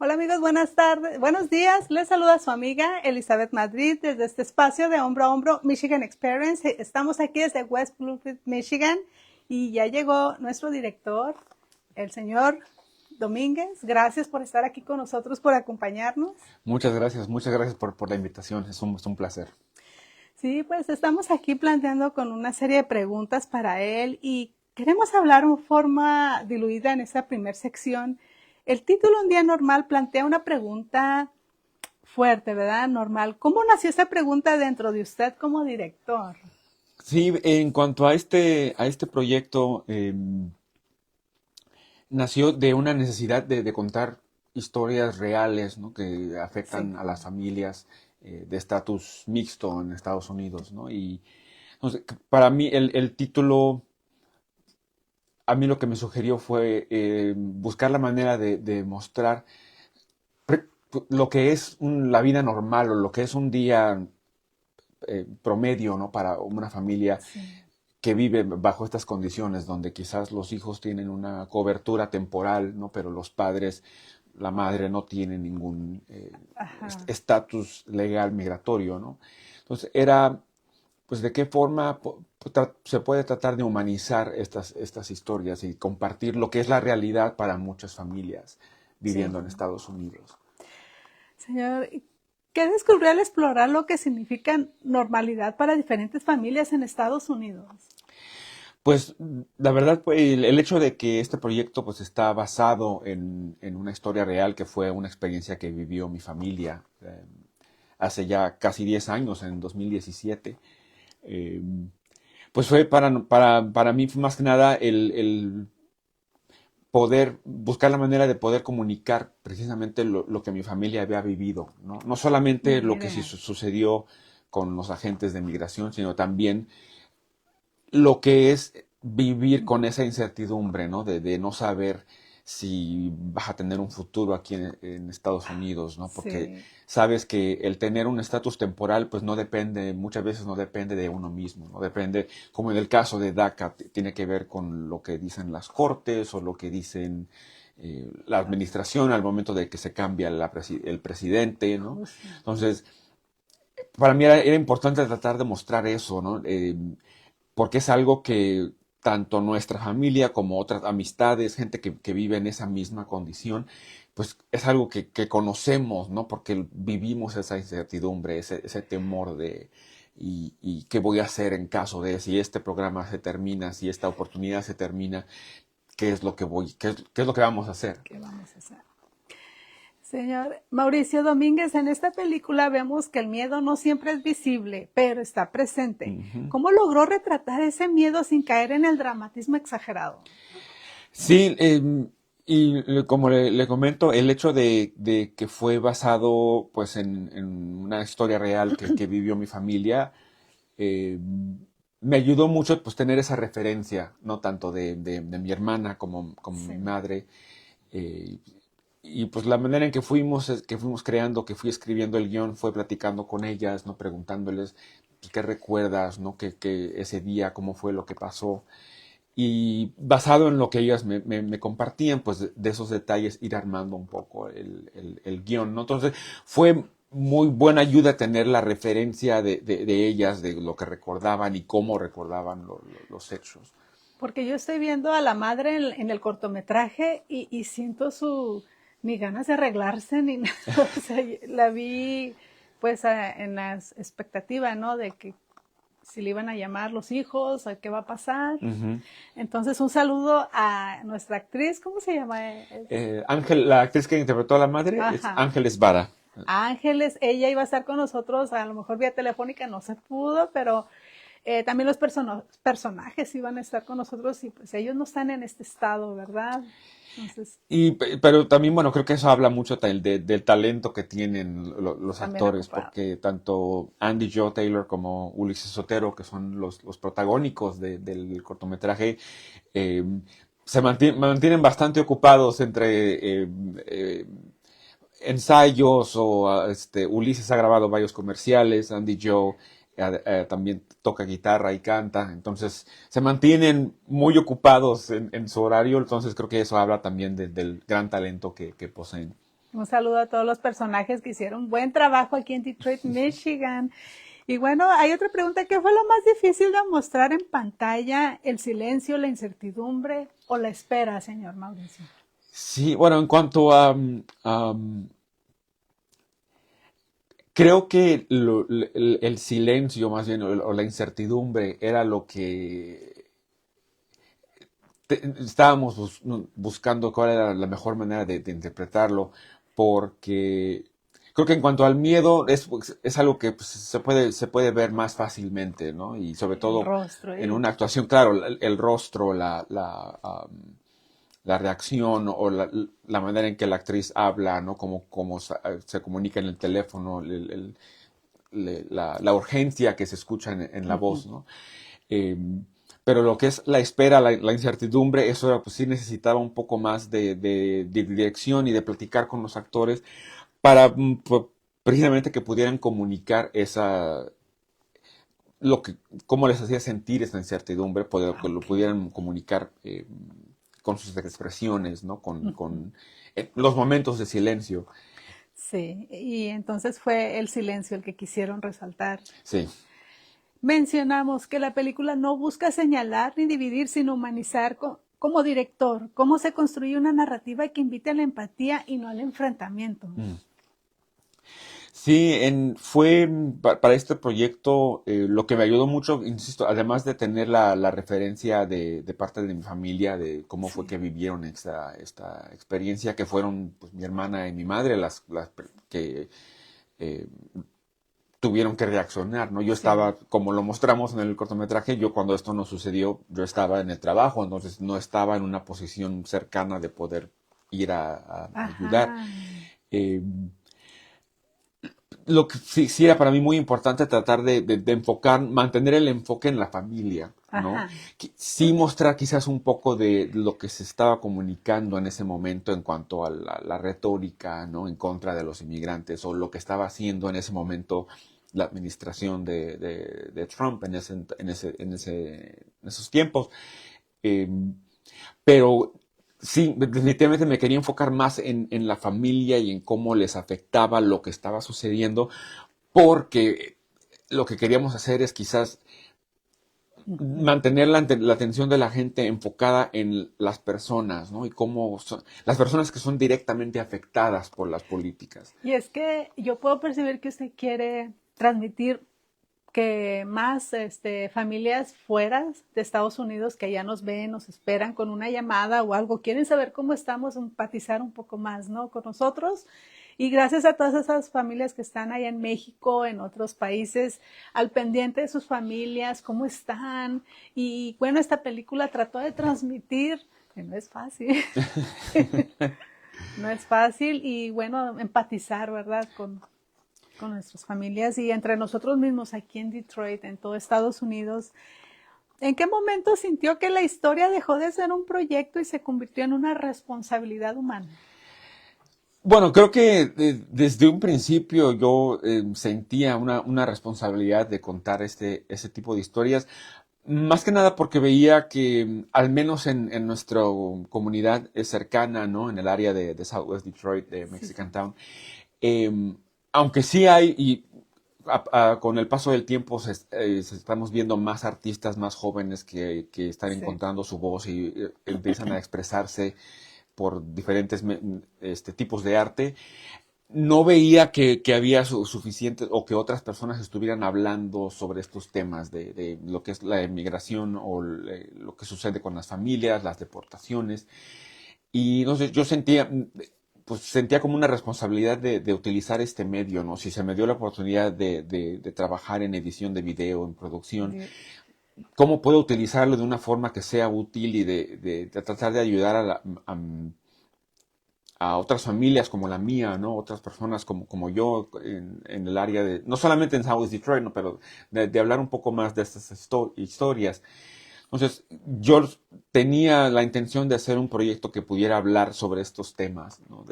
Hola amigos, buenas tardes, buenos días. Les saluda su amiga Elizabeth Madrid desde este espacio de Hombro a Hombro Michigan Experience. Estamos aquí desde West Bloomfield, Michigan, y ya llegó nuestro director, el señor Domínguez. Gracias por estar aquí con nosotros, por acompañarnos. Muchas gracias por la invitación, es un placer. Sí, pues estamos aquí planteando con una serie de preguntas para él y queremos hablar en forma diluida en esta primera sección. El título Un día normal plantea una pregunta fuerte, ¿verdad? Normal. ¿Cómo nació esa pregunta dentro de usted como director? Sí, en cuanto a este proyecto, nació de una necesidad de contar historias reales, ¿no? Que Sí. afectan a las familias de estatus mixto en Estados Unidos, ¿no? Y entonces, para mí el título, a mí lo que me sugirió fue buscar la manera de mostrar lo que es la vida normal o lo que es un día promedio, ¿no? Para una familia Sí. que vive bajo estas condiciones, donde quizás los hijos tienen una cobertura temporal, ¿no? Pero los padres, la madre no tiene ningún Ajá. estatus legal migratorio, ¿no? Entonces era, pues, de qué forma se puede tratar de humanizar estas historias y compartir lo que es la realidad para muchas familias Sí. viviendo en Estados Unidos. Señor, ¿qué descubrió al explorar lo que significa normalidad para diferentes familias en Estados Unidos? Pues la verdad, pues, el hecho de que este proyecto pues está basado en una historia real que fue una experiencia que vivió mi familia hace ya casi 10 años, en 2017, eh, pues fue para mí fue más que nada el poder buscar la manera de poder comunicar precisamente lo que mi familia había vivido, ¿no? No solamente lo que Mire, sucedió con los agentes de migración, sino también lo que es vivir con esa incertidumbre, ¿no? De no saber si vas a tener un futuro aquí en Estados Unidos, ¿no? Porque sí, sabes que el tener un estatus temporal, pues no depende, muchas veces no depende de uno mismo, no depende, como en el caso de DACA, tiene que ver con lo que dicen las cortes o lo que dicen la administración al momento de que se cambia el presidente, ¿no? oh, sí, Entonces, para mí era importante tratar de mostrar eso, ¿no? Porque es algo que tanto nuestra familia como otras amistades, gente que vive en esa misma condición, pues es algo que conocemos, ¿no? Porque vivimos esa incertidumbre, ese temor de y qué voy a hacer en caso de si este programa se termina, si esta oportunidad se termina, qué es lo que qué es lo que vamos a hacer. ¿qué vamos a hacer? Señor Mauricio Domínguez, en esta película vemos que el miedo no siempre es visible, pero está presente. Ujú. ¿Cómo logró retratar ese miedo sin caer en el dramatismo exagerado? Sí, como le comento, el hecho de que fue basado pues en una historia real que vivió mi familia, eh, me ayudó mucho pues tener esa referencia, no tanto de mi hermana como mi Sí. madre, eh, y pues la manera en que fuimos creando, que fui escribiendo el guión, fue platicando con ellas, no preguntándoles pues, qué recuerdas, no que ese día, cómo fue lo que pasó. Y basado en lo que ellas me compartían, pues de esos detalles ir armando un poco el guión, ¿no? Entonces fue muy buena ayuda tener la referencia de ellas, de lo que recordaban y cómo recordaban los hechos. Porque yo estoy viendo a la madre en el cortometraje y siento ni ganas de arreglarse ni nada. O sea, la vi pues en la expectativa, ¿no? De que si le iban a llamar los hijos, a qué va a pasar. Ujú. Entonces, un saludo a nuestra actriz, ¿cómo se llama? Ángel, la actriz que interpretó a la madre es Ajá. Ángeles Vara. Ángeles, ella iba a estar con nosotros, a lo mejor vía telefónica no se pudo, pero también los personajes iban a estar con nosotros y pues ellos no están en este estado, ¿verdad? Entonces, Pero también, bueno, creo que eso habla mucho del talento que tienen los también actores, ocupado. porque tanto Andy Joe Taylor como Ulises Sotero, que son los protagónicos del cortometraje, eh, mantienen bastante ocupados entre eh, ensayos o Ulises ha grabado varios comerciales, Andy Joe también toca guitarra y canta, entonces se mantienen muy ocupados en su horario, entonces creo que eso habla también del gran talento que poseen. Un saludo a todos los personajes que hicieron buen trabajo aquí en Detroit, Michigan. Y bueno, hay otra pregunta. ¿Qué fue lo más difícil de mostrar en pantalla? ¿El silencio, la incertidumbre o la espera, señor Mauricio? Sí, bueno, en cuanto a, creo que el silencio más bien o la incertidumbre era lo que estábamos buscando cuál era la mejor manera de interpretarlo, porque creo que en cuanto al miedo es algo que pues, se puede ver más fácilmente, ¿no? Y sobre El todo rostro. en una actuación, claro, el rostro, la reacción o la manera en que la actriz habla, ¿no? Cómo se comunica en el teléfono, la urgencia que se escucha en la voz, ¿no? Eh, pero lo que es la espera, la incertidumbre, eso era, pues sí necesitaba un poco más de dirección y de platicar con los actores para precisamente que pudieran comunicar lo que, cómo les hacía sentir esa incertidumbre, que lo Okay. pudieran comunicar con sus expresiones, ¿no? Los momentos de silencio. Sí, y entonces fue el silencio el que quisieron resaltar. Sí. Mencionamos que la película no busca señalar ni dividir, sino humanizar como director, cómo se construye una narrativa que invite a la empatía y no al enfrentamiento. Mm. Sí, fue para este proyecto lo que me ayudó mucho, insisto, además de tener la referencia de parte de mi familia, de cómo fue Sí. que vivieron esta experiencia, que fueron pues, mi hermana y mi madre que eh, tuvieron que reaccionar, ¿no? Yo Sí. estaba, como lo mostramos en el cortometraje, yo cuando esto nos sucedió, yo estaba en el trabajo, entonces no estaba en una posición cercana de poder ir a ayudar. Ajá. Eh, lo que sí era para mí muy importante tratar de enfocar, mantener el enfoque en la familia, ¿no? Ajá. Sí mostrar quizás un poco de lo que se estaba comunicando en ese momento en cuanto a la retórica, ¿no? En contra de los inmigrantes o lo que estaba haciendo en ese momento la administración de Trump en esos tiempos. Eh, pero sí, definitivamente me quería enfocar más en la familia y en cómo les afectaba lo que estaba sucediendo, porque lo que queríamos hacer es quizás mantener la atención de la gente enfocada en las personas, ¿no? Y cómo son, las personas que son directamente afectadas por las políticas. Y es que yo puedo percibir que usted quiere transmitir que más familias fuera de Estados Unidos que ya nos ven, nos esperan con una llamada o algo, quieren saber cómo estamos, empatizar un poco más, ¿no? Con nosotros. Y gracias a todas esas familias que están allá en México, en otros países, al pendiente de sus familias, cómo están. Y bueno, esta película trató de transmitir, que no es fácil, no es fácil, y bueno, empatizar, ¿verdad? Con nuestras familias y entre nosotros mismos aquí en Detroit, en todo Estados Unidos. ¿En qué momento sintió que la historia dejó de ser un proyecto y se convirtió en una responsabilidad humana? Bueno, creo que desde un principio yo sentía una responsabilidad de contar ese tipo de historias, más que nada porque veía que al menos en nuestra comunidad cercana, ¿no? En el área de Southwest Detroit, de Sí, Mexican sí. Town, aunque sí hay, y con el paso del tiempo se estamos viendo más artistas más jóvenes que están Sí. encontrando su voz y empiezan a expresarse por diferentes tipos de arte, no veía que había suficiente o que otras personas estuvieran hablando sobre estos temas de lo que es la emigración o lo que sucede con las familias, las deportaciones. Y entonces yo sentía, pues sentía como una responsabilidad de utilizar este medio, ¿no? Si se me dio la oportunidad de trabajar en edición de video, en producción, ¿cómo puedo utilizarlo de una forma que sea útil y de tratar de ayudar a otras familias como la mía, ¿no? Otras personas como yo en el área no solamente en South Detroit, ¿no? Pero de hablar un poco más de estas historias. Entonces, yo tenía la intención de hacer un proyecto que pudiera hablar sobre estos temas, ¿no?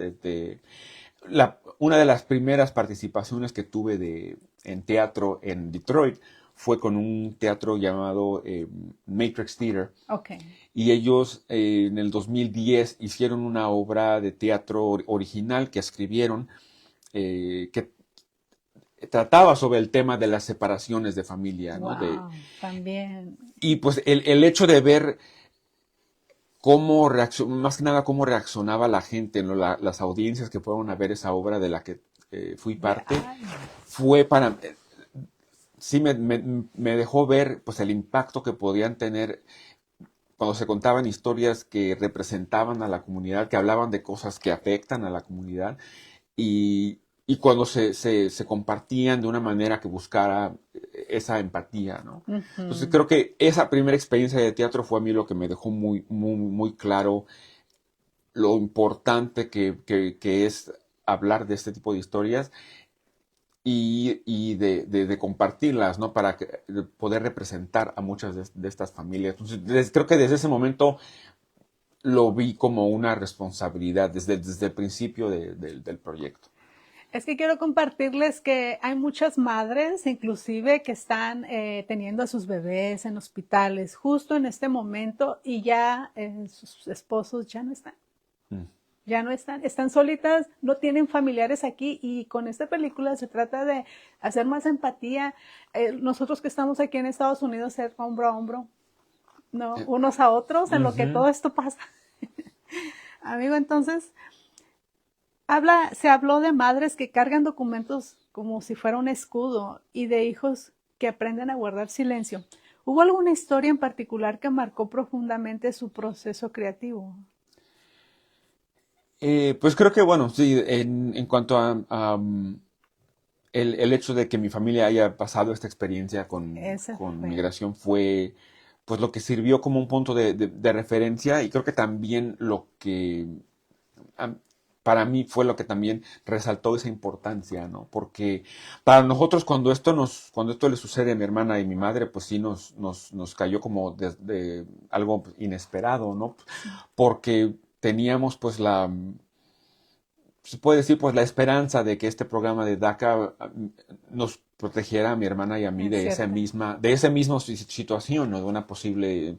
Una de las primeras participaciones que tuve en teatro en Detroit fue con un teatro llamado Matrix Theater. Ok. Y ellos en el 2010 hicieron una obra de teatro original que escribieron, que trataba sobre el tema de las separaciones de familia, ¿no? Wow, también. Y pues el hecho de ver cómo más que nada cómo reaccionaba la gente, ¿no? Las audiencias que fueron a ver esa obra de la que fui parte, Ay, fue para, sí me dejó ver pues el impacto que podían tener cuando se contaban historias que representaban a la comunidad, que hablaban de cosas que afectan a la comunidad y cuando se compartían de una manera que buscara esa empatía, ¿no? Entonces ujú. creo que esa primera experiencia de teatro fue a mí lo que me dejó muy claro lo importante que es hablar de este tipo de historias y de compartirlas, ¿no? Para poder representar a muchas de estas familias. Entonces, creo que desde ese momento lo vi como una responsabilidad desde el principio del proyecto. Es que quiero compartirles que hay muchas madres, inclusive, que están teniendo a sus bebés en hospitales justo en este momento y ya sus esposos ya no están. Mm. Ya no están, están solitas, no tienen familiares aquí y con esta película se trata de hacer más empatía. Nosotros que estamos aquí en Estados Unidos, ser hombro a hombro, ¿no? Unos a otros en lo que Ujú. todo esto pasa. Amigo, entonces, se habló de madres que cargan documentos como si fuera un escudo y de hijos que aprenden a guardar silencio. ¿Hubo alguna historia en particular que marcó profundamente su proceso creativo? Pues creo que, bueno, sí, en cuanto el hecho de que mi familia haya pasado esta experiencia Ese con fue. migración fue pues lo que sirvió como un punto de referencia y creo que también lo que am, para mí fue lo que también resaltó esa importancia, ¿no? Porque para nosotros cuando esto le sucede a mi hermana y mi madre, pues sí nos cayó como de algo inesperado, ¿no? Sí, Porque teníamos pues se puede decir pues la esperanza de que este programa de DACA nos protegiera a mi hermana y a mí es cierto. de esa misma situación, ¿no? De una posible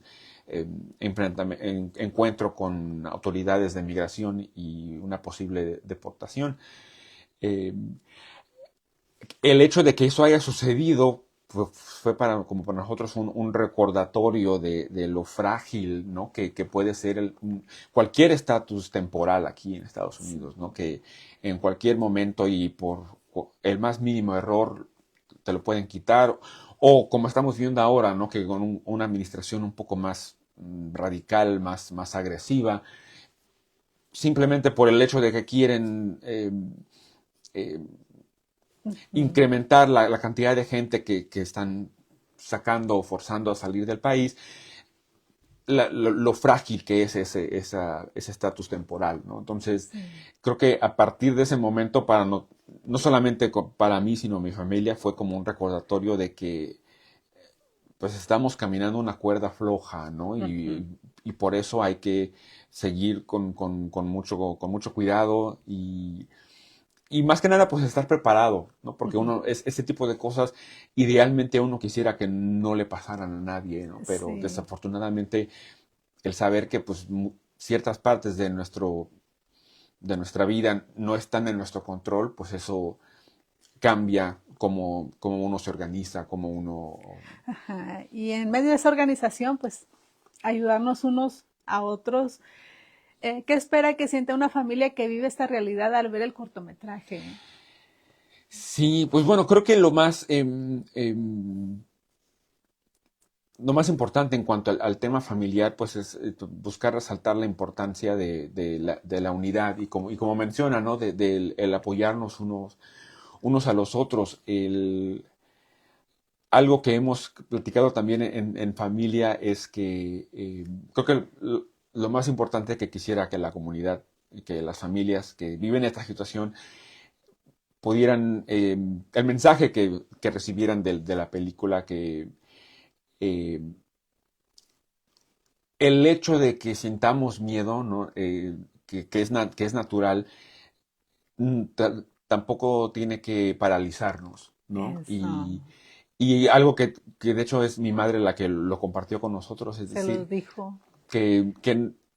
encuentro con autoridades de migración y una posible deportación. Eh, el hecho de que eso haya sucedido pues, fue como para nosotros un recordatorio de lo frágil, ¿no? Que puede ser cualquier estatus temporal aquí en Estados Sí. Unidos, ¿no? Que en cualquier momento y por el más mínimo error te lo pueden quitar, o como estamos viendo ahora, ¿no? Que con una administración un poco más radical, más agresiva, simplemente por el hecho de que quieren eh, Ujú. incrementar la cantidad de gente que están sacando o forzando a salir del país, lo frágil que es ese estatus temporal, ¿no? Entonces, Sí. creo que a partir de ese momento, no solamente para mí, sino mi familia, fue como un recordatorio de que pues estamos caminando una cuerda floja, ¿no? Ujú. Y por eso hay que seguir con mucho cuidado y más que nada, pues estar preparado, ¿no? Porque Ujú. ese tipo de cosas, idealmente uno quisiera que no le pasaran a nadie, ¿no? Pero Sí. desafortunadamente, el saber que pues ciertas partes de nuestra vida no están en nuestro control, pues eso cambia como uno se organiza, como uno... Ajá. Y en medio de esa organización, pues ayudarnos unos a otros. ¿Qué espera que sienta una familia que vive esta realidad al ver el cortometraje? Sí, pues bueno, creo que lo más importante en cuanto al tema familiar, pues es buscar resaltar la importancia de la unidad y como menciona, ¿no? Del el apoyarnos unos a los otros. Algo que hemos platicado también en familia es que creo que lo más importante que quisiera que la comunidad y que las familias que viven esta situación pudieran, el mensaje que recibieran de la película, que eh, el hecho de que sintamos miedo, ¿no? Que es natural, tampoco tiene que paralizarnos, ¿no? Eso. Y algo que de hecho es mi madre la que lo compartió con nosotros, es Se lo decir, dijo. que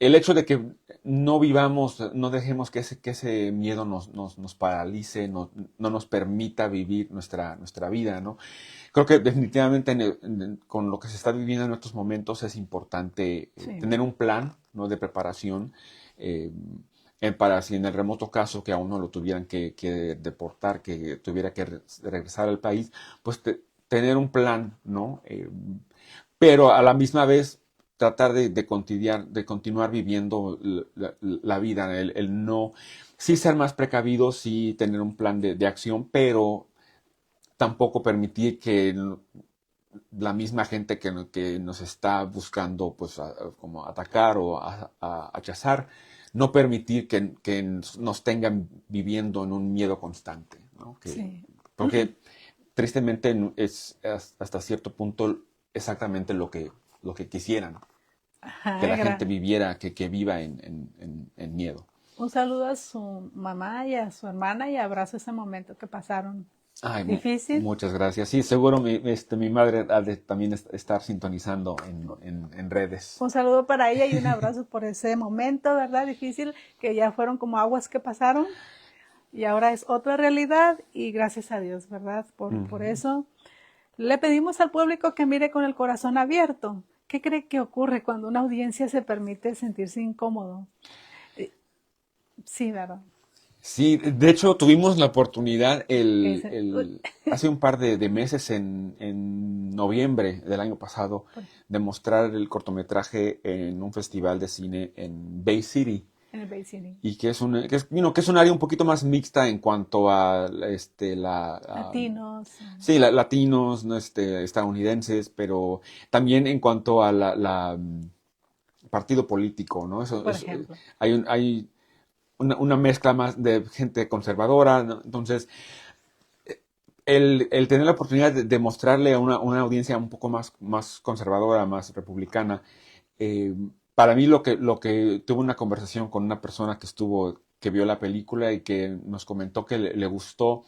el hecho de que no vivamos, no dejemos que ese miedo nos paralice, no nos permita vivir nuestra vida, ¿no? Creo que definitivamente con lo que se está viviendo en estos momentos es importante Sí. tener un plan, ¿no? De preparación eh, para si en el remoto caso que a uno lo tuvieran que deportar, que tuviera que regresar al país, pues tener un plan, ¿no? Pero a la misma vez tratar de continuar viviendo la vida, el no, sí ser más precavido, sí tener un plan de acción, pero tampoco permitir que la misma gente que nos está buscando pues como atacar o achazar, no permitir que nos tengan viviendo en un miedo constante, ¿no? Sí. Porque tristemente es hasta cierto punto exactamente lo que quisieran, que Ajá, la gente viviera, que viva en miedo. un saludo a su mamá y a su hermana y abrazo ese momento que pasaron. Ay, Difícil. muchas gracias. Sí, seguro mi madre ha de también estar sintonizando en redes. Un saludo para ella y un abrazo por ese momento, ¿verdad? Difícil, que ya fueron como aguas que pasaron y ahora es otra realidad y gracias a Dios, ¿verdad? Por eso le pedimos al público que mire con el corazón abierto. ¿Qué cree que ocurre cuando una audiencia se permite sentirse incómodo? Sí, ¿verdad? Sí, de hecho tuvimos la oportunidad Ese, hace un par de meses, en noviembre del año pasado, de mostrar el cortometraje en un festival de cine en Bay City. en el Bay City. Y que es un área un poquito más mixta en cuanto a Latinos, sí, latinos, ¿no? Estadounidenses, pero también en cuanto a partido político, ¿no? por ejemplo. Hay una mezcla más de gente conservadora, ¿no? Entonces, el tener la oportunidad de mostrarle a una audiencia un poco más conservadora, más republicana, eh, para mí lo que tuve una conversación con una persona que vio la película y que nos comentó que le gustó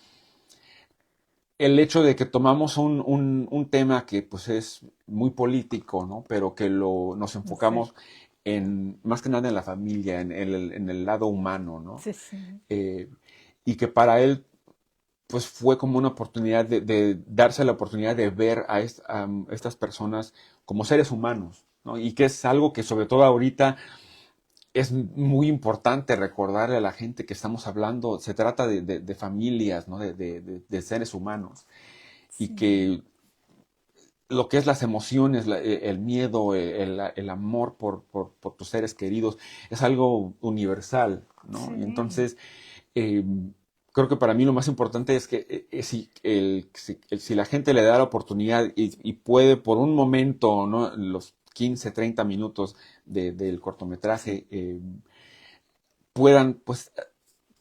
el hecho de que tomamos un tema que pues es muy político, ¿no? Pero que nos Sí, enfocamos más que nada en la familia, en el lado humano, ¿no? sí, sí. Eh, y que para él pues fue como una oportunidad de darse la oportunidad de ver a estas personas como seres humanos, ¿no? Y que es algo que sobre todo ahorita es muy importante recordarle a la gente que estamos hablando, se trata de familias, ¿no? De seres humanos. Y Sí, que lo que es las emociones, el miedo, el amor por tus seres queridos, es algo universal, ¿no? Y sí. entonces, eh, creo que para mí lo más importante es que si la gente le da la oportunidad y puede por un momento, ¿no? Los 15, 30 minutos del Sí. cortometraje, puedan, pues,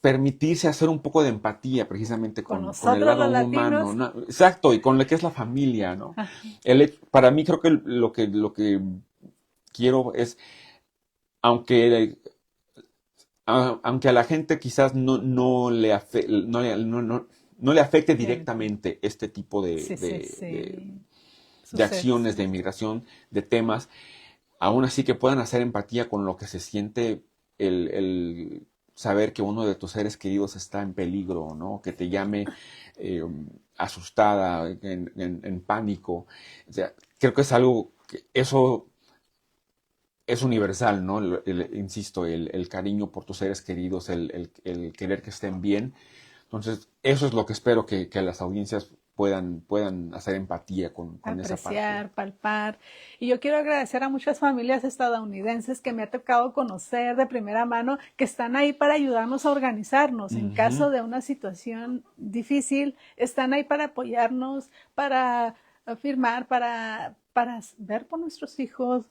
permitirse hacer un poco de empatía precisamente Con con el nosotros lado los humano, latinos, ¿no? Exacto, y con lo que es la familia, ¿no? ah, Para mí creo que lo que quiero es, aunque, aunque a la gente quizás no le afecte gente. directamente este tipo Sí, sí, sí. de acciones, de Sucesos. inmigración, de temas, aún así que puedan hacer empatía con lo que se siente el saber que uno de tus seres queridos está en peligro, ¿no? Que te llame eh, asustada, en pánico. O sea, creo que es algo que eso es universal, ¿no? Insisto, el cariño por tus seres queridos, el querer que estén bien. Entonces, eso es lo que espero que las audiencias puedan hacer empatía con esa parte. Apreciar, palpar. Y yo quiero agradecer a muchas familias estadounidenses que me ha tocado conocer de primera mano, que están ahí para ayudarnos a organizarnos. En Ujú. caso de una situación difícil, están ahí para apoyarnos, para firmar, para ver por nuestros hijos.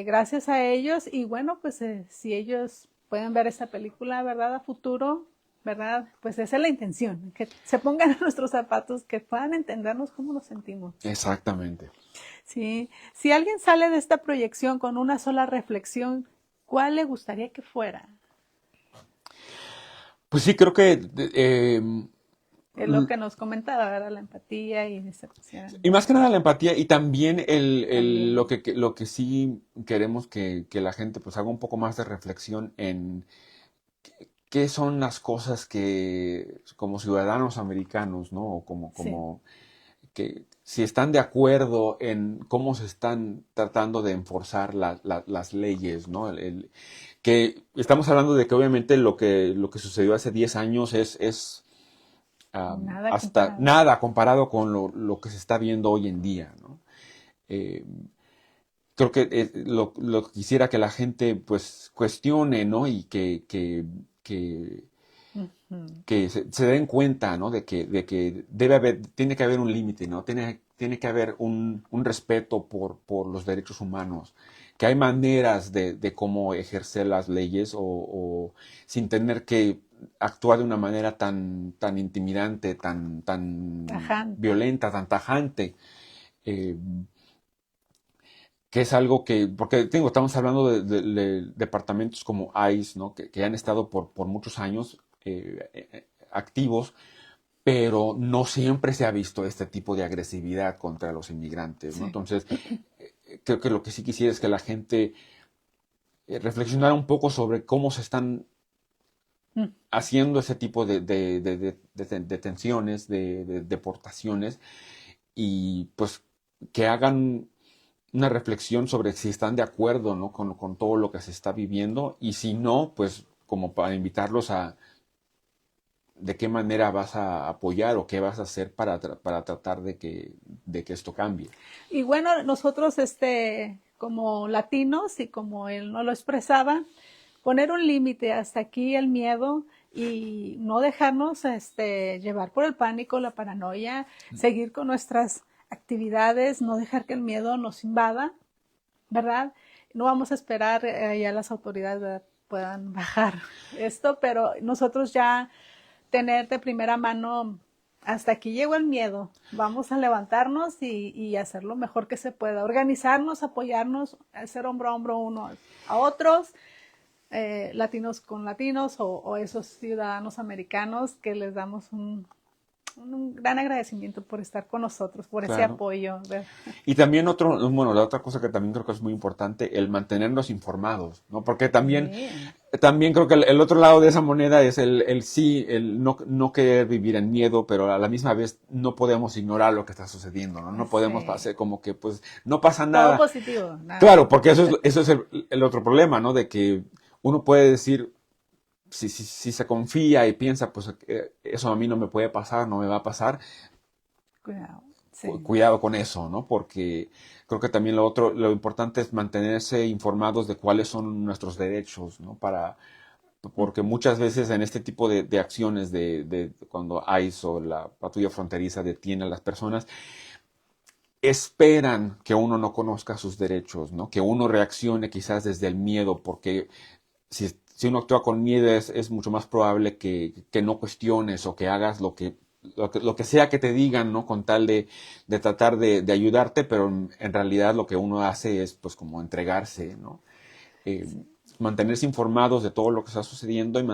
Gracias a ellos. Y bueno, pues si ellos pueden ver esta película, ¿verdad? A futuro, ¿verdad? Pues esa es la intención, que se pongan en nuestros zapatos, que puedan entendernos cómo nos sentimos. Exactamente. Sí. Si alguien sale de esta proyección con una sola reflexión, ¿cuál le gustaría que fuera? Pues sí, creo que Es lo que nos comentaba, ¿verdad? La empatía y esa cuestión. Y más que nada la empatía y también También. lo que sí queremos que la gente pues haga un poco más de reflexión en qué son las cosas que como ciudadanos americanos, ¿no? O Sí. como que si están de acuerdo en cómo se están tratando de enforzar las leyes, ¿no? Que estamos hablando de que obviamente lo que sucedió hace 10 años es Nada hasta comparado. nada comparado con lo que se está viendo hoy en día, ¿no? Eh, Creo que lo que quisiera que la gente pues cuestione, ¿no? Y que, Ujú. que se den cuenta, ¿no? De que debe haber, tiene que haber un límite, ¿no? Tiene que haber un respeto por los derechos humanos, que hay maneras de cómo ejercer las leyes o sin tener que actuar de una manera tan intimidante, tan Tajante. violenta, tan tajante. eh, que es algo que, porque digo, estamos hablando de departamentos como ICE, ¿no? Que han estado por muchos años activos, pero no siempre se ha visto este tipo de agresividad contra los inmigrantes, ¿no? Sí. Entonces, creo que lo que sí quisiera es que la gente reflexionara un poco sobre cómo se están Mm. haciendo ese tipo de detenciones, de deportaciones, y pues que hagan una reflexión sobre si están de acuerdo, ¿no? Con todo lo que se está viviendo y si no, pues como para invitarlos a de qué manera vas a apoyar o qué vas a hacer para tratar de que esto cambie. Y bueno, nosotros, como latinos y como él no lo expresaba, poner un límite hasta aquí el miedo y no dejarnos llevar por el pánico, la paranoia, seguir con nuestras actividades, no dejar que el miedo nos invada, ¿verdad? No vamos a esperar ya las autoridades, ¿verdad?, puedan bajar esto, pero nosotros ya tener de primera mano, hasta aquí llegó el miedo, vamos a levantarnos y hacer lo mejor que se pueda, organizarnos, apoyarnos, hacer hombro a hombro unos a otros, latinos con latinos o esos ciudadanos americanos que les damos un gran agradecimiento por estar con nosotros, por ese Claro. apoyo. Y también bueno, la otra cosa que también creo que es muy importante, el mantenernos informados, ¿no? Porque Sí, también creo que el otro lado de esa moneda es el sí, el no querer vivir en miedo, pero a la misma vez no podemos ignorar lo que está sucediendo, ¿no? No podemos sí. hacer como que, pues, no pasa Todo nada. positivo, nada Claro, porque negativo. eso es el otro problema, ¿no? De que uno puede decir, si se confía y piensa, pues, eso a mí no me puede pasar, no me va a pasar, Cuidado. Sí. cuidado con eso, ¿no? Porque creo que también lo importante es mantenerse informados de cuáles son nuestros derechos, ¿no? Porque muchas veces en este tipo de acciones de cuando ICE o la patrulla fronteriza detiene a las personas, esperan que uno no conozca sus derechos, ¿no? Que uno reaccione quizás desde el miedo, porque si uno actúa con miedo es mucho más probable que no cuestiones o que hagas lo que sea que te digan, ¿no? Con tal de tratar de ayudarte, pero en realidad lo que uno hace es pues como entregarse, ¿no? Eh, Mantenerse informados de todo lo que está sucediendo y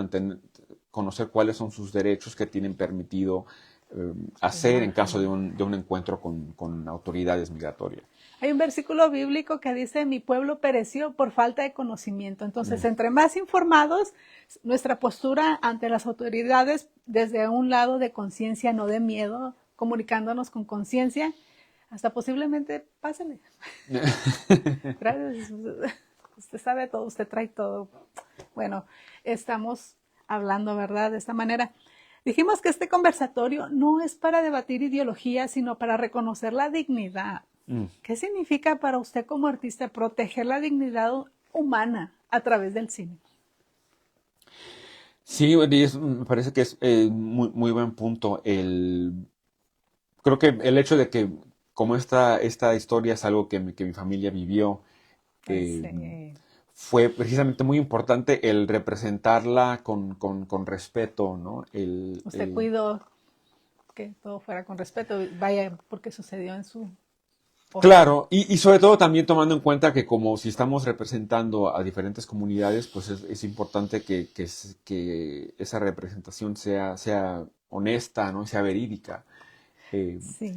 conocer cuáles son sus derechos que tienen permitido hacer en caso Imagínate. de un encuentro con autoridades migratorias. Hay un versículo bíblico que dice, mi pueblo pereció por falta de conocimiento. Entonces, Mm. entre más informados, nuestra postura ante las autoridades desde un lado de conciencia, no de miedo, comunicándonos con conciencia, hasta posiblemente, pásale. Gracias. Usted sabe todo, usted trae todo. Bueno, estamos hablando, ¿verdad?, de esta manera. Dijimos que este conversatorio no es para debatir ideología, sino para reconocer la dignidad. Mm. ¿Qué significa para usted como artista proteger la dignidad humana a través del cine? Sí, y me parece que es muy buen punto. Creo que el hecho de que como esta historia es algo que mi familia vivió, eh, Sí. fue precisamente muy importante el representarla con respeto, ¿no? Usted cuidó que todo fuera con respeto, vaya, porque sucedió en su hogar. Claro, y sobre todo también tomando en cuenta que como si estamos representando a diferentes comunidades, pues es importante que esa representación sea honesta, ¿no? Y sea verídica. Eh, Sí,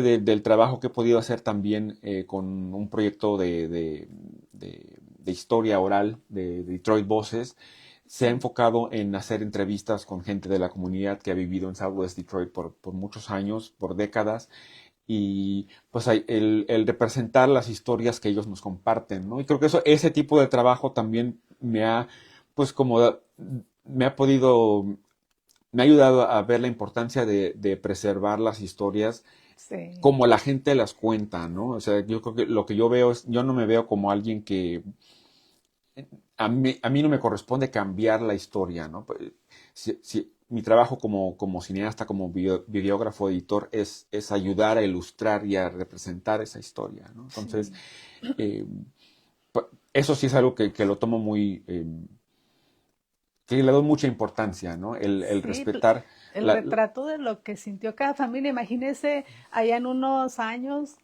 del trabajo que he podido hacer también con un proyecto de historia oral de Detroit Voices, se ha sí, enfocado en hacer entrevistas con gente de la comunidad que ha vivido en Southwest Detroit por muchos años, por décadas, y pues el representar las historias que ellos nos comparten, ¿no? Y creo que ese tipo de trabajo también pues como, me ha podido, me ha ayudado a ver la importancia de preservar las historias sí, como la gente las cuenta, ¿no? O sea, yo creo que lo que yo veo es, yo no me veo como alguien que, a mí no me corresponde cambiar la historia, ¿no? Pues, mi trabajo como cineasta, como videógrafo, editor, es ayudar a ilustrar y a representar esa historia, ¿no? Entonces, sí. eh, eso sí es algo que lo tomo que le doy mucha importancia, ¿no? El Sí, respetar el retrato de lo que sintió cada familia. Imagínese, allá en unos años,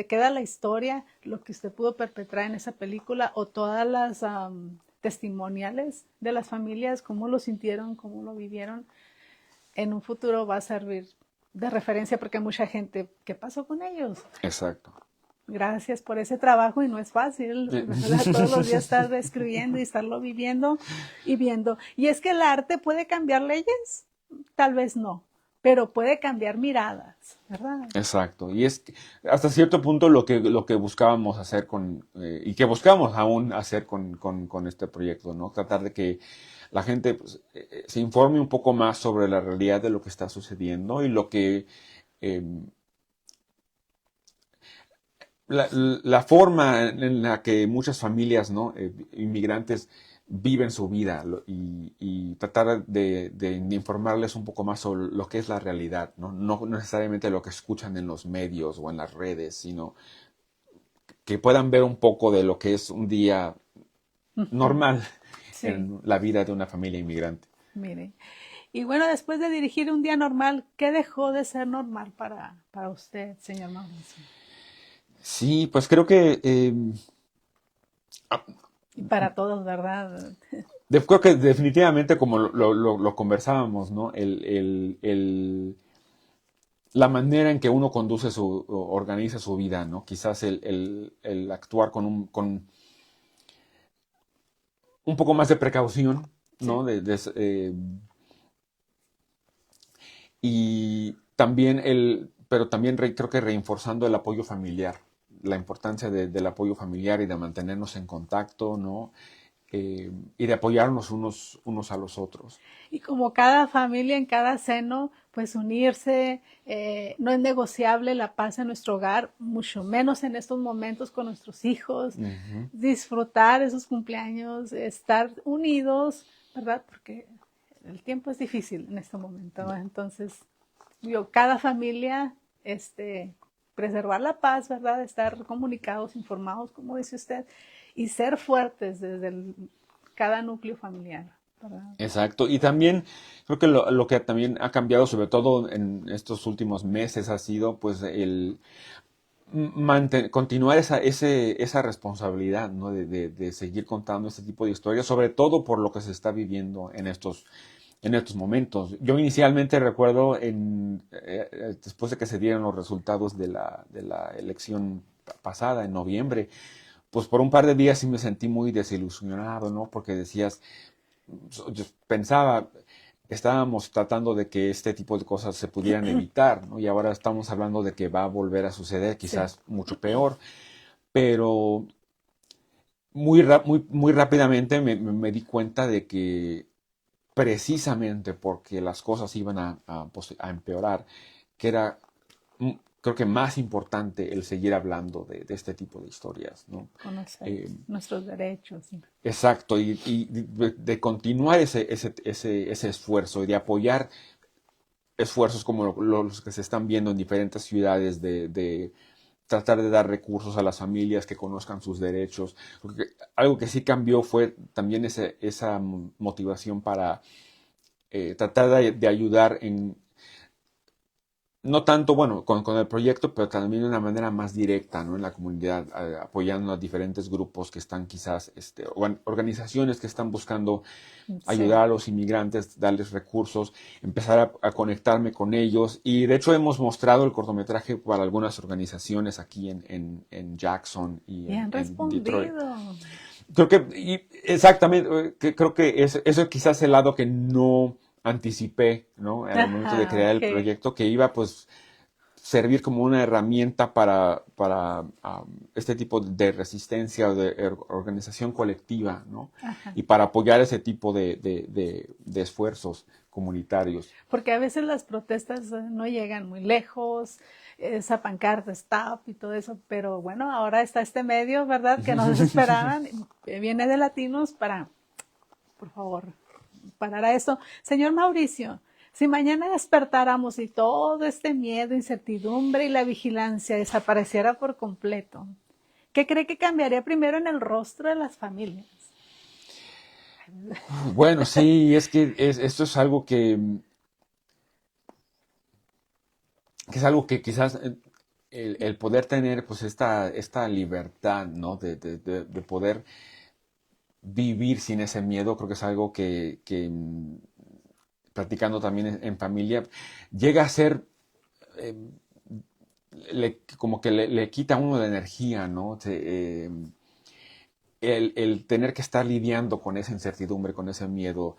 queda la historia, lo que usted pudo perpetrar en esa película o todas las testimoniales de las familias, cómo lo sintieron, cómo lo vivieron. En un futuro va a servir de referencia porque hay mucha gente, ¿qué pasó con ellos? Exacto. Gracias por ese trabajo y no es fácil, ¿verdad? Todos los días estar escribiendo y estarlo viviendo y viendo. Y es que el arte puede cambiar leyes, tal vez no, pero puede cambiar miradas, ¿verdad? Exacto. Y es que hasta cierto punto lo que buscábamos hacer y que buscamos aún hacer con este proyecto, ¿no? Tratar de que la gente pues, se informe un poco más sobre la realidad de lo que está sucediendo y eh, la forma en la que muchas familias, ¿no? Inmigrantes viven su vida y tratar de informarles un poco más sobre lo que es la realidad, ¿no? No necesariamente lo que escuchan en los medios o en las redes, sino que puedan ver un poco de lo que es un día normal Sí, en la vida de una familia inmigrante. mire. Y bueno, después de dirigir un día normal, ¿qué dejó de ser normal para usted, señor Mauricio? Sí, pues creo que Y para todos, ¿verdad? creo que definitivamente como lo conversábamos, ¿no? La manera en que uno conduce o organiza su vida, ¿no? Quizás el actuar con un poco más de precaución, Sí, ¿no? Y también pero también creo que reforzando el apoyo familiar, la importancia del apoyo familiar y de mantenernos en contacto, ¿no? Y de apoyarnos unos a los otros. y como cada familia en cada seno, pues unirse, no es negociable la paz en nuestro hogar, mucho menos en estos momentos con nuestros hijos, Ujú. disfrutar esos cumpleaños, estar unidos, ¿verdad? Porque el tiempo es difícil en este momento, ¿verdad? Entonces, cada familia, preservar la paz, ¿verdad? Estar comunicados, informados, como dice usted, y ser fuertes desde cada núcleo familiar, ¿verdad? Exacto. Y también creo que lo que también ha cambiado, sobre todo en estos últimos meses, ha sido pues el continuar esa responsabilidad, ¿no? De seguir contando este tipo de historias, sobre todo por lo que se está viviendo en estos momentos. Yo inicialmente recuerdo después de que se dieron los resultados de la elección pasada, en noviembre, pues por un par de días sí me sentí muy desilusionado, ¿no? Porque decías, yo pensaba, estábamos tratando de que este tipo de cosas se pudieran evitar, ¿no? Y ahora estamos hablando de que va a volver a suceder, Sí, quizás mucho peor, pero muy rápidamente me di cuenta de que precisamente porque las cosas iban a empeorar, que era, creo que más importante el seguir hablando de este tipo de historias, ¿no? conocer Eh, nuestros derechos. exacto, y de continuar ese esfuerzo y de apoyar esfuerzos como los que se están viendo en diferentes ciudades de tratar de dar recursos a las familias que conozcan sus derechos. Porque algo que sí cambió fue también esa motivación para tratar de ayudar no tanto, bueno, con el proyecto, pero también de una manera más directa, ¿no? En la comunidad, apoyando a diferentes grupos que están quizás, organizaciones que están buscando Sí, ayudar a los inmigrantes, darles recursos, empezar a conectarme con ellos. Y de hecho hemos mostrado el cortometraje para algunas organizaciones aquí en Jackson y y han en Detroit. respondido. Creo que, exactamente, creo que eso quizás es el lado que no anticipé, ¿no? Al momento de Ajá, crear el ok. proyecto, que iba pues servir como una herramienta para este tipo de resistencia o de organización colectiva, ¿no? Ajá. Y para apoyar ese tipo de esfuerzos comunitarios. Porque a veces las protestas no llegan muy lejos, esa pancarta, stop y todo eso, pero bueno, ahora está este medio, ¿verdad? Que nos esperaban, viene de Latinos para, por favor, parar a esto. Señor Mauricio, si mañana despertáramos y todo este miedo, incertidumbre y la vigilancia desapareciera por completo, ¿qué cree que cambiaría primero en el rostro de las familias? Bueno, sí, es que esto es algo que es algo que quizás el poder tener pues esta libertad, ¿no? De poder vivir sin ese miedo, creo que es algo que practicando también en familia, llega a ser eh, como que le quita a uno de energía, ¿no? El tener que estar lidiando con esa incertidumbre, con ese miedo,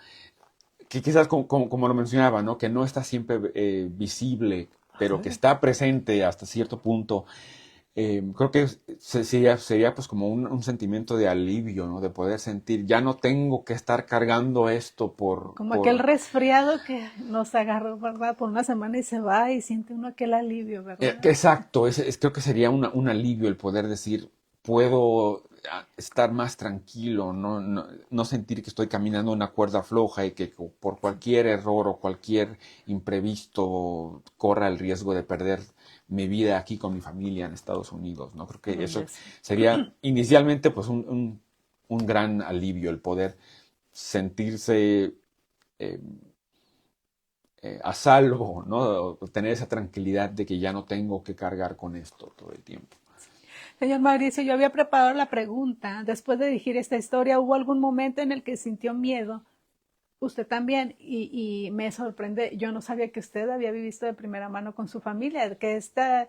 que quizás como lo mencionaba, ¿no? Que no está siempre visible, pero que está presente hasta cierto punto. Creo que sería pues como un sentimiento de alivio, ¿no? De poder sentir, ya no tengo que estar cargando esto Como aquel resfriado que nos agarró, ¿verdad? Por una semana y se va y siente uno aquel alivio, ¿verdad? exacto, creo que sería un alivio el poder decir, puedo estar más tranquilo, no sentir que estoy caminando una cuerda floja y que por cualquier error o cualquier imprevisto corra el riesgo de perder mi vida aquí con mi familia en Estados Unidos, ¿no? Creo que eso Sí. sería inicialmente pues un gran alivio el poder sentirse eh, a salvo, ¿no? Tener esa tranquilidad de que ya no tengo que cargar con esto todo el tiempo. Señor Mauricio, yo había preparado la pregunta. Después de dirigir esta historia, ¿hubo algún momento en el que sintió miedo? Usted también, y me sorprende, yo no sabía que usted había vivido de primera mano con su familia, que este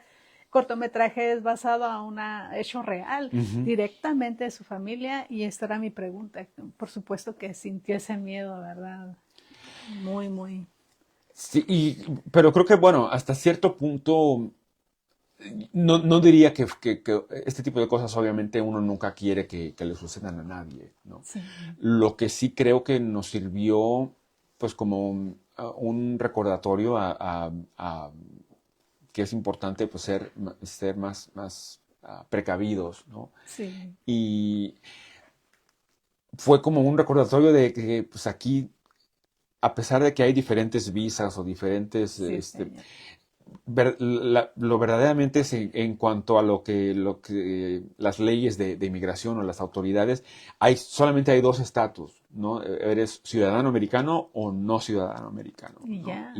cortometraje es basado a un hecho real, Ujú. directamente de su familia, y esta era mi pregunta. Por supuesto que sintió ese miedo, ¿verdad? Muy, muy. Sí, pero creo que, bueno, hasta cierto punto, no diría que este tipo de cosas obviamente uno nunca quiere que le sucedan a nadie, ¿no? Sí, Lo que sí creo que nos sirvió, pues como un recordatorio que es importante pues ser más precavidos, ¿no? sí, Y fue como un recordatorio de que pues aquí, a pesar de que hay diferentes visas o diferentes sí, señor. lo verdaderamente es en cuanto a lo que las leyes de inmigración o las autoridades, solamente hay dos estatus, ¿no? Eres ciudadano americano o no ciudadano americano, Y ¿no? ya.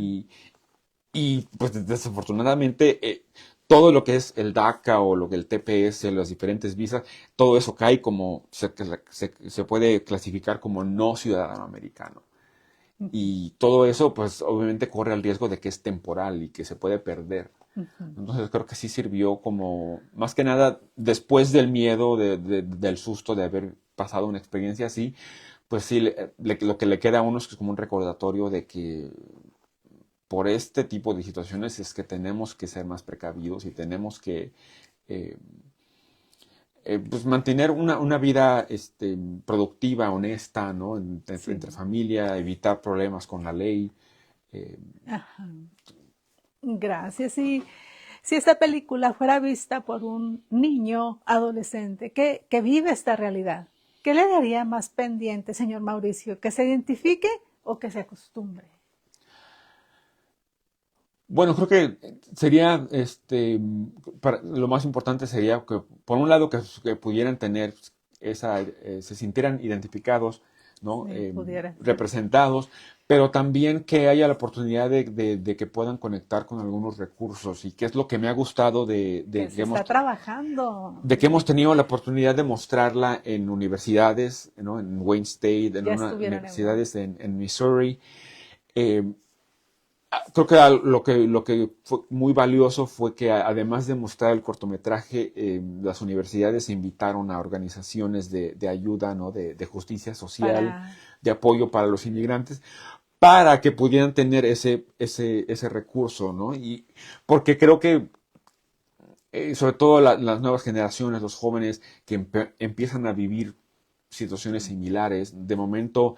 Y pues desafortunadamente todo lo que es el DACA o lo que el TPS, las diferentes visas, todo eso cae como, se puede clasificar como no ciudadano americano. Y todo eso, pues obviamente corre el riesgo de que es temporal y que se puede perder. Entonces creo que sí sirvió como, más que nada, después del miedo, del susto de haber pasado una experiencia así, pues sí, lo que le queda a uno es como un recordatorio de que por este tipo de situaciones es que tenemos que ser más precavidos y tenemos que eh, pues mantener una vida productiva, honesta, ¿no? Entre Sí. familia, evitar problemas con la ley. eh, Ajá. Gracias. Y si esta película fuera vista por un niño adolescente que vive esta realidad, ¿qué le daría más pendiente, señor Mauricio? ¿Que se identifique o que se acostumbre? bueno, creo que sería, lo más importante sería que, por un lado, que pudieran tener se sintieran identificados, ¿no? Sí, pudiera ser. Representados, pero también que haya la oportunidad de que puedan conectar con algunos recursos, y que es lo que me ha gustado Que se está trabajando. de que hemos tenido la oportunidad de mostrarla en universidades, ¿no? En Wayne State, en Ya unas estuvieron en Wayne. universidades en Missouri. Eh, Creo que lo que fue muy valioso fue que además de mostrar el cortometraje, las universidades invitaron a organizaciones de ayuda, ¿no? De justicia social, Para, de apoyo para los inmigrantes, para que pudieran tener ese recurso, ¿no? Y porque creo que sobre todo las nuevas generaciones, los jóvenes que empiezan a vivir situaciones similares, de momento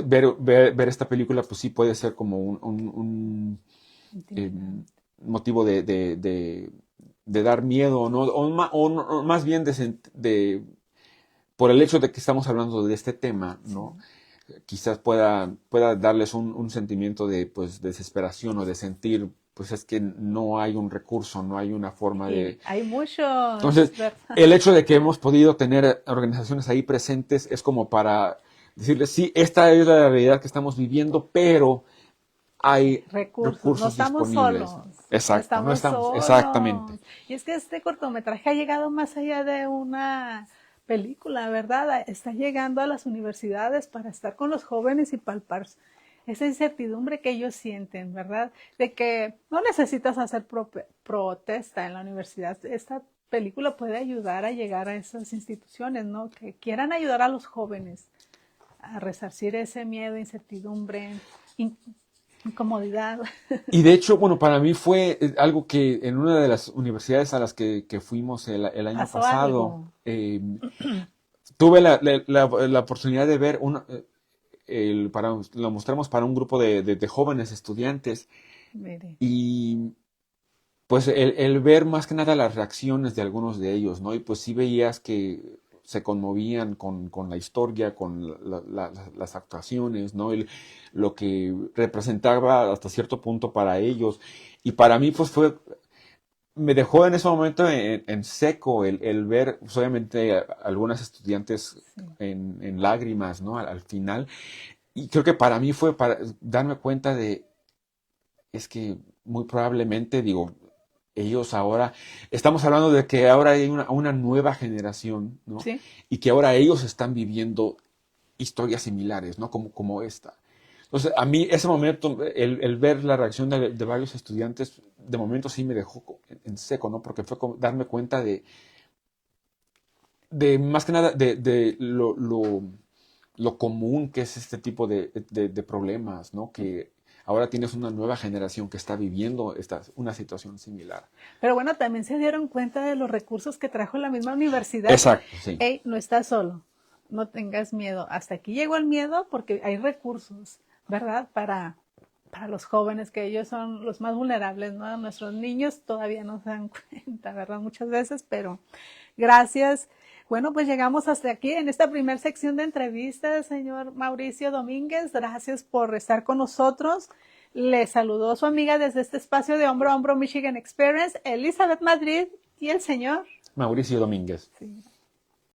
ver esta película, pues sí puede ser como eh, intimidante. motivo de dar miedo, ¿no? O más bien por el hecho de que estamos hablando de este tema, Sí. ¿no? Quizás pueda darles un sentimiento de, pues, desesperación, o de sentir, pues es que no hay un recurso, no hay una forma Y de... hay muchos, Entonces, ¿verdad? el hecho de que hemos podido tener organizaciones ahí presentes es como para decirles, sí, esta es la realidad que estamos viviendo, pero hay Recursos, no recursos estamos disponibles. solos, no Exacto, no estamos estamos, exactamente. solos. Y es que este cortometraje ha llegado más allá de una película, ¿verdad? Está llegando a las universidades para estar con los jóvenes y palpar esa incertidumbre que ellos sienten, ¿verdad? De que no necesitas hacer protesta en la universidad. Esta película puede ayudar a llegar a esas instituciones, ¿no? Que quieran ayudar a los jóvenes a resarcir ese miedo, incertidumbre, incomodidad. Y de hecho, bueno, para mí fue algo que en una de las universidades a las que fuimos el año Pasó pasado, algo. tuve la oportunidad de ver lo mostramos para un grupo de jóvenes estudiantes, Mire, y pues el ver más que nada las reacciones de algunos de ellos, ¿no? Y pues sí veías que se conmovían con la historia, con las actuaciones, ¿no? Lo que representaba hasta cierto punto para ellos. Y para mí, pues me dejó en ese momento en seco el ver, pues, obviamente, algunas estudiantes sí. en lágrimas, ¿no? Al final. Y creo que para mí fue para darme cuenta es que muy probablemente, digo, ellos ahora, estamos hablando de que ahora hay una nueva generación, ¿no? Sí, Y que ahora ellos están viviendo historias similares, ¿no? Como esta. Entonces, a mí ese momento, el ver la reacción de varios estudiantes, de momento sí me dejó en seco, ¿no? Porque fue como darme cuenta de más que nada, de lo común que es este tipo de problemas, ¿no? Que ahora tienes una nueva generación que está viviendo una situación similar. pero bueno, también se dieron cuenta de los recursos que trajo la misma universidad. Exacto, sí. Hey, no estás solo, no tengas miedo. Hasta aquí llegó el miedo porque hay recursos, ¿verdad? Para los jóvenes, que ellos son los más vulnerables, ¿no? Nuestros niños todavía no se dan cuenta, ¿verdad? Muchas veces, pero gracias. Bueno, pues llegamos hasta aquí en esta primera sección de entrevistas, señor Mauricio Domínguez. Gracias por estar con nosotros. Le saludó su amiga desde este espacio de Hombro a Hombro Michigan Experience, Elizabeth Madrid, y el señor. Mauricio Domínguez. Sí.